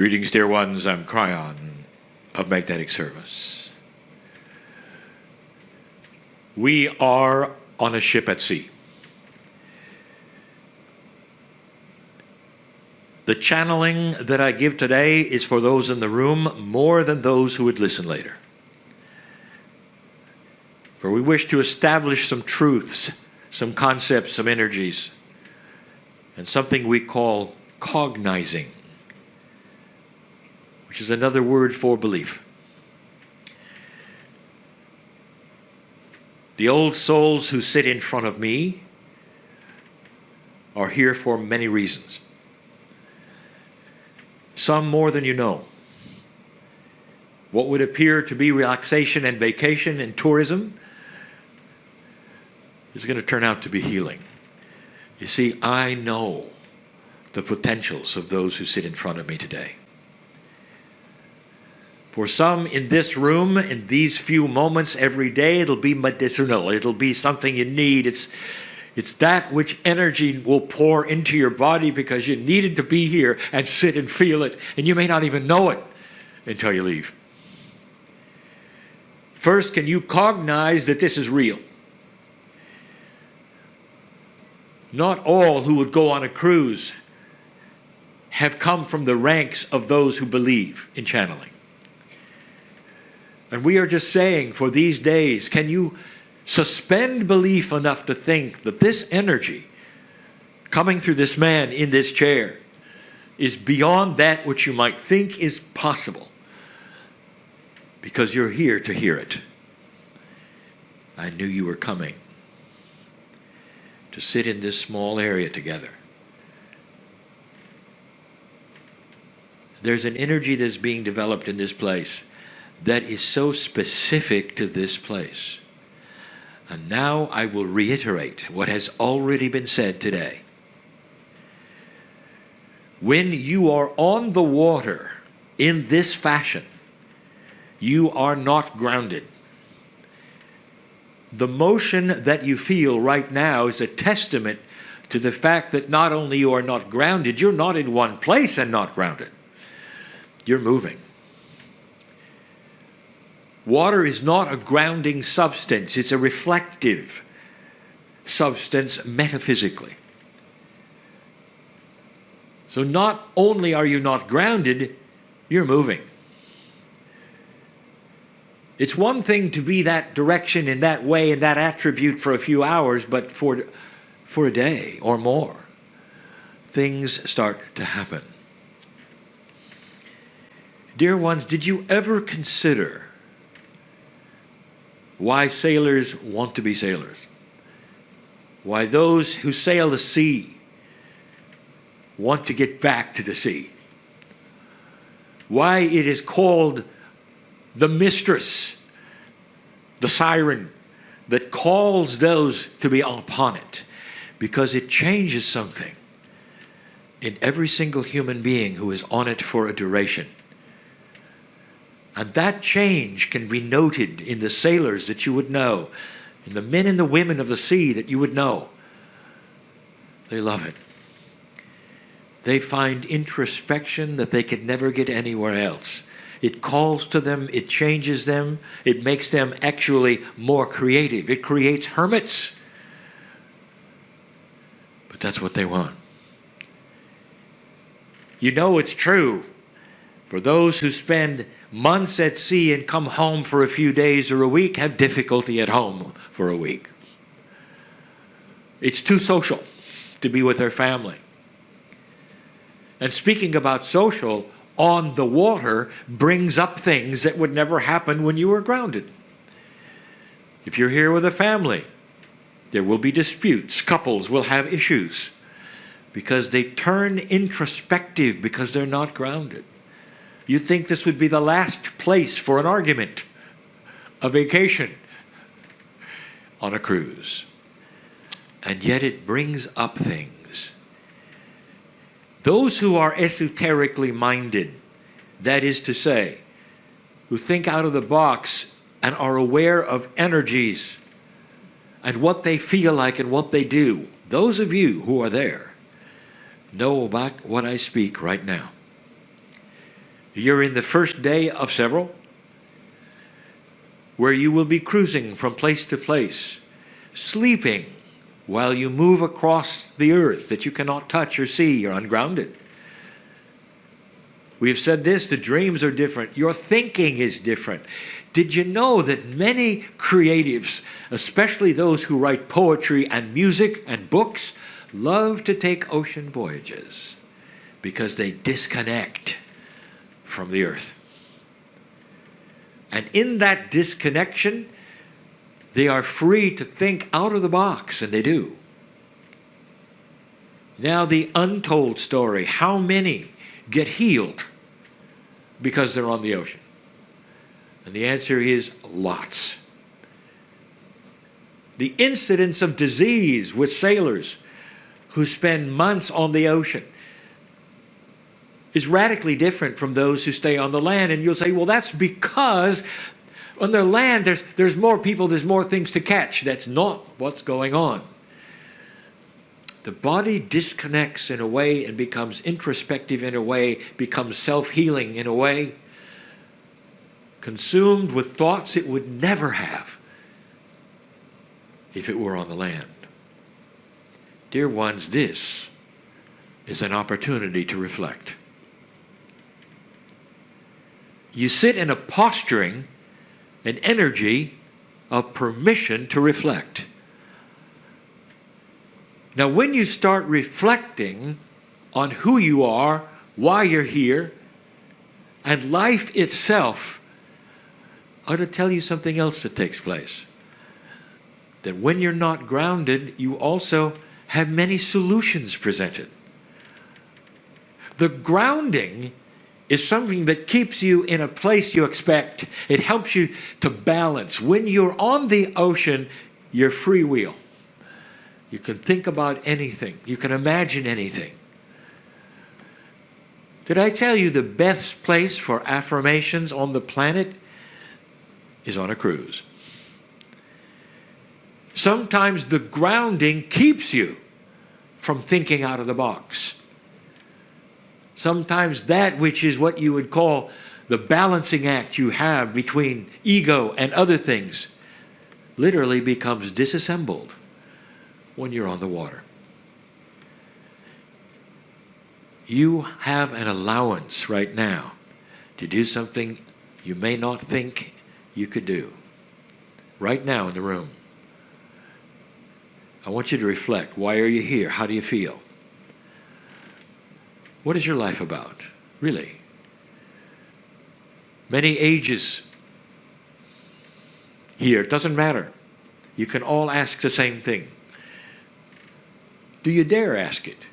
Greetings, dear ones. I'm Cryon of Magnetic Service. We are on a ship at sea. The channeling that I give today is for those in the room more than those who would listen later. For we wish to establish some truths, some concepts, some energies, and something we call cognizing, which is another word for belief. The old souls who sit in front of me are here for many reasons. Some more than you know. What would appear to be relaxation and vacation and tourism is going to turn out to be healing. You see, I know the potentials of those who sit in front of me today. For some in this room, in these few moments every day, it'll be medicinal. It'll be something you need. It's that which energy will pour into your body because you needed to be here and sit and feel it. And you may not even know it until you leave. First, can you cognize that this is real? Not all who would go on a cruise have come from the ranks of those who believe in channeling. And we are just saying, for these days, can you suspend belief enough to think that this energy coming through this man in this chair is beyond that which you might think is possible, because you're here to hear it. I knew you were coming to sit in this small area together. There's an energy that's being developed in this place that is so specific to this place. And now I will reiterate what has already been said today. When you are on the water in this fashion, you are not grounded. The motion that you feel right now is a testament to the fact that not only you are not grounded, you're not in one place and not grounded. You're moving. Water is not a grounding substance. It's a reflective substance metaphysically. So not only are you not grounded, you're moving. It's one thing to be that direction in that way in that attribute for a few hours, but for a day or more, things start to happen. Dear ones, did you ever consider why sailors want to be sailors? Why those who sail the sea want to get back to the sea? Why it is called the mistress, the siren that calls those to be upon it? Because it changes something in every single human being who is on it for a duration. And that change can be noted in the sailors that you would know, in the men and the women of the sea that you would know. They love it. They find introspection that they could never get anywhere else. It calls to them, it changes them, it makes them actually more creative. It creates hermits. But that's what they want. You know it's true. For those who spend months at sea and come home for a few days or a week, have difficulty at home for a week. It's too social to be with their family. And speaking about social, on the water brings up things that would never happen when you were grounded. If you're here with a family, there will be disputes. Couples will have issues because they turn introspective because they're not grounded. You'd think this would be the last place for an argument, a vacation on a cruise. And yet it brings up things. Those who are esoterically minded, that is to say, who think out of the box and are aware of energies and what they feel like and what they do, those of you who are there know about what I speak right now. You're in the first day of several, where you will be cruising from place to place, sleeping while you move across the earth that you cannot touch or see. You're ungrounded. We have said this, the dreams are different. Your thinking is different. Did you know that many creatives, especially those who write poetry and music and books, love to take ocean voyages because they disconnect from the earth? And in that disconnection, they are free to think out of the box, and they do. Now, the untold story, how many get healed because they're on the ocean? And the answer is lots. The incidence of disease with sailors who spend months on the ocean is radically different from those who stay on the land. And you'll say, well, that's because on the land there's more people, there's more things to catch. That's not what's going on. The body disconnects in a way and becomes introspective in a way, becomes self-healing in a way, consumed with thoughts it would never have if it were on the land. Dear ones, this is an opportunity to reflect. You sit in a posturing, an energy of permission to reflect. Now, when you start reflecting on who you are, why you're here, and life itself, I ought to tell you something else that takes place. That when you're not grounded, you also have many solutions presented. The grounding is something that keeps you in a place you expect. It helps you to balance. When you're on the ocean, you're freewheel. You can think about anything. You can imagine anything. Did I tell you the best place for affirmations on the planet is on a cruise? Sometimes the grounding keeps you from thinking out of the box. Sometimes that which is what you would call the balancing act you have between ego and other things literally becomes disassembled when you're on the water. You have an allowance right now to do something you may not think you could do. Right now in the room. I want you to reflect. Why are you here? How do you feel? What is your life about? Really? Many ages here. It doesn't matter. You can all ask the same thing. Do you dare ask it?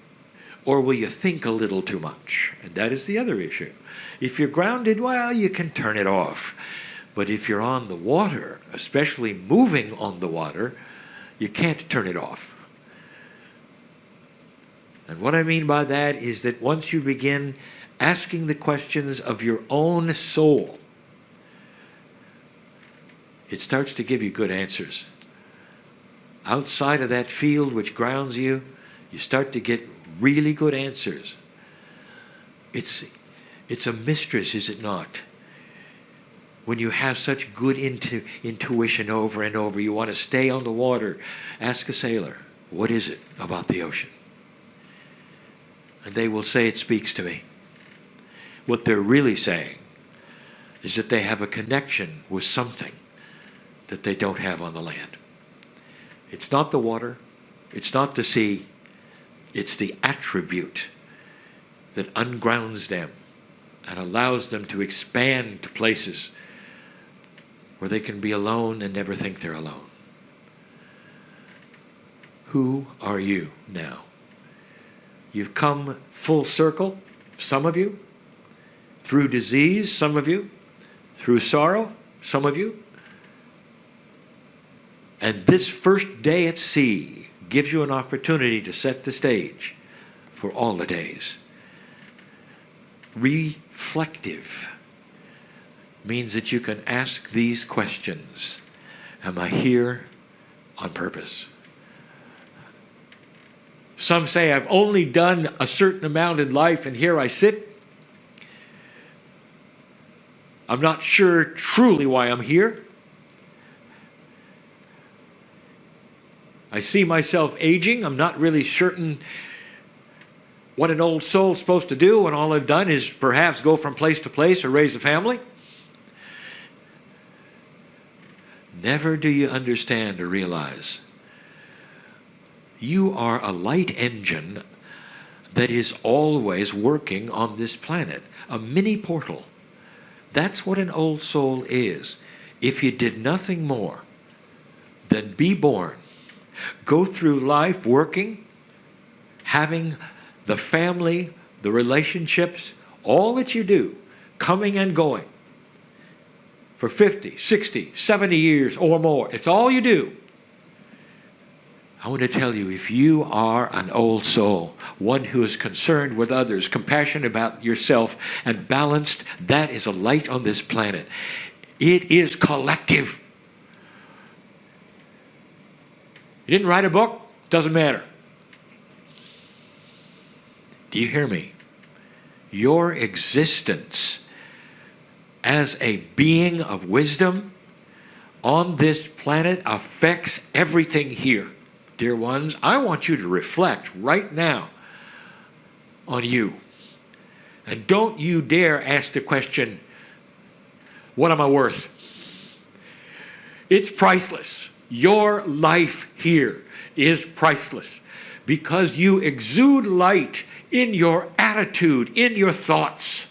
Or will you think a little too much? And that is the other issue. If you're grounded, well, you can turn it off. But if you're on the water, especially moving on the water, you can't turn it off. And what I mean by that is that once you begin asking the questions of your own soul, it starts to give you good answers. Outside of that field which grounds you, you start to get really good answers. It's a mistress, is it not? When you have such good intuition over and over, you want to stay on the water. Ask a sailor, what is it about the ocean? And they will say, it speaks to me. What they're really saying is that they have a connection with something that they don't have on the land. It's not the water. It's not the sea. It's the attribute that ungrounds them and allows them to expand to places where they can be alone and never think they're alone. Who are you now? You've come full circle, some of you, through disease, some of you, through sorrow, some of you. And this first day at sea gives you an opportunity to set the stage for all the days. Reflective means that you can ask these questions. Am I here on purpose? Some say, I've only done a certain amount in life and here I sit. I'm not sure truly why I'm here. I see myself aging. I'm not really certain what an old soul's supposed to do when all I've done is perhaps go from place to place or raise a family. Never do you understand or realize you are a light engine that is always working on this planet, a mini portal. That's what an old soul is. If you did nothing more than be born, go through life working, having the family, the relationships, all that you do, coming and going for 50, 60, 70 years or more. It's all you do. I want to tell you, if you are an old soul, one who is concerned with others, compassionate about yourself, and balanced, that is a light on this planet. It is collective. You didn't write a book? Doesn't matter. Do you hear me? Your existence as a being of wisdom on this planet affects everything here. Dear ones, I want you to reflect right now on you. And don't you dare ask the question, what am I worth? It's priceless. Your life here is priceless because you exude light in your attitude, in your thoughts,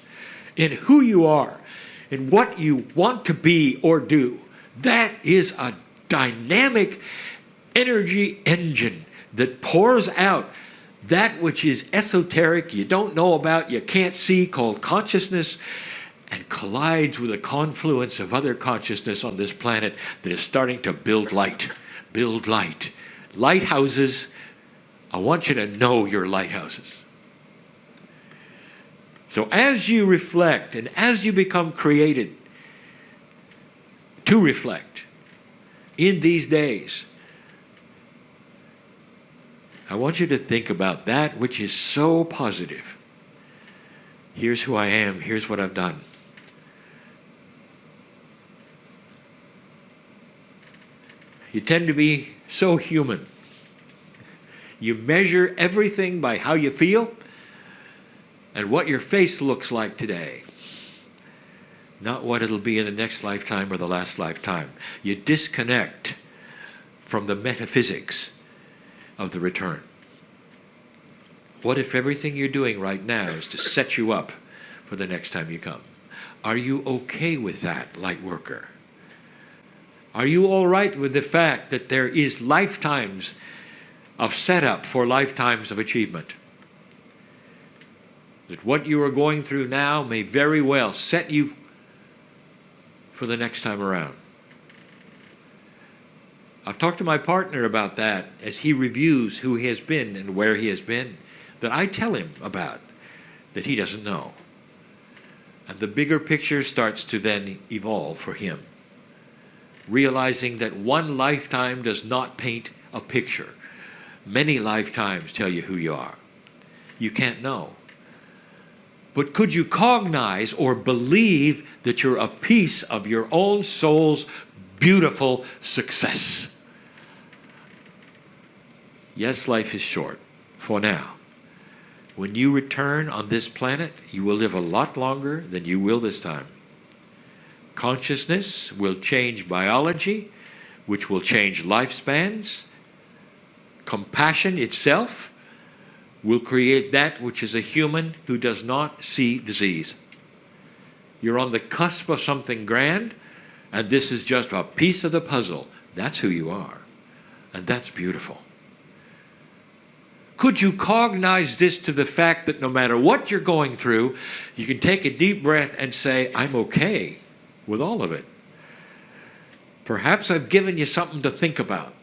in who you are, in what you want to be or do. That is a dynamic energy engine that pours out that which is esoteric, you don't know about, you can't see, called consciousness, and collides with a confluence of other consciousness on this planet that is starting to build light. Build light. Lighthouses, I want you to know your lighthouses. So as you reflect and as you become created to reflect in these days, I want you to think about that which is so positive. Here's who I am. Here's what I've done. You tend to be so human. You measure everything by how you feel and what your face looks like today, not what it'll be in the next lifetime or the last lifetime. You disconnect from the metaphysics of the return. What if everything you're doing right now is to set you up for the next time you come? Are you okay with that, light worker? Are you all right with the fact that there is lifetimes of setup for lifetimes of achievement? That what you are going through now may very well set you for the next time around. I've talked to my partner about that as he reviews who he has been and where he has been, that I tell him about, that he doesn't know. And the bigger picture starts to then evolve for him, realizing that one lifetime does not paint a picture. Many lifetimes tell you who you are. You can't know. But could you cognize or believe that you're a piece of your own soul's beautiful success? Yes, life is short, for now. When you return on this planet, you will live a lot longer than you will this time. Consciousness will change biology, which will change lifespans. Compassion itself will create that which is a human who does not see disease. You're on the cusp of something grand, and this is just a piece of the puzzle. That's who you are, and that's beautiful. Could you cognize this to the fact that no matter what you're going through, you can take a deep breath and say, I'm okay with all of it. Perhaps I've given you something to think about.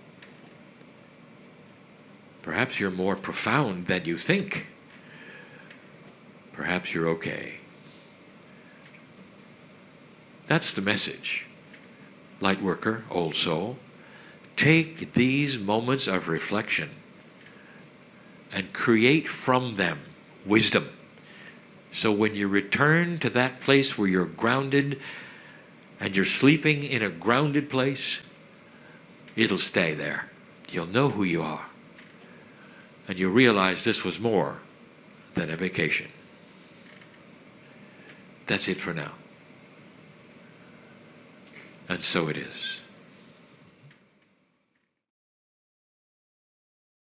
Perhaps you're more profound than you think. Perhaps you're okay. That's the message. Lightworker, old soul, take these moments of reflection and create from them wisdom, So when you return to that place where you're grounded and you're sleeping in a grounded place, it'll stay there. You'll know who you are. And you'll realize this was more than a vacation. That's it for now. And so it is.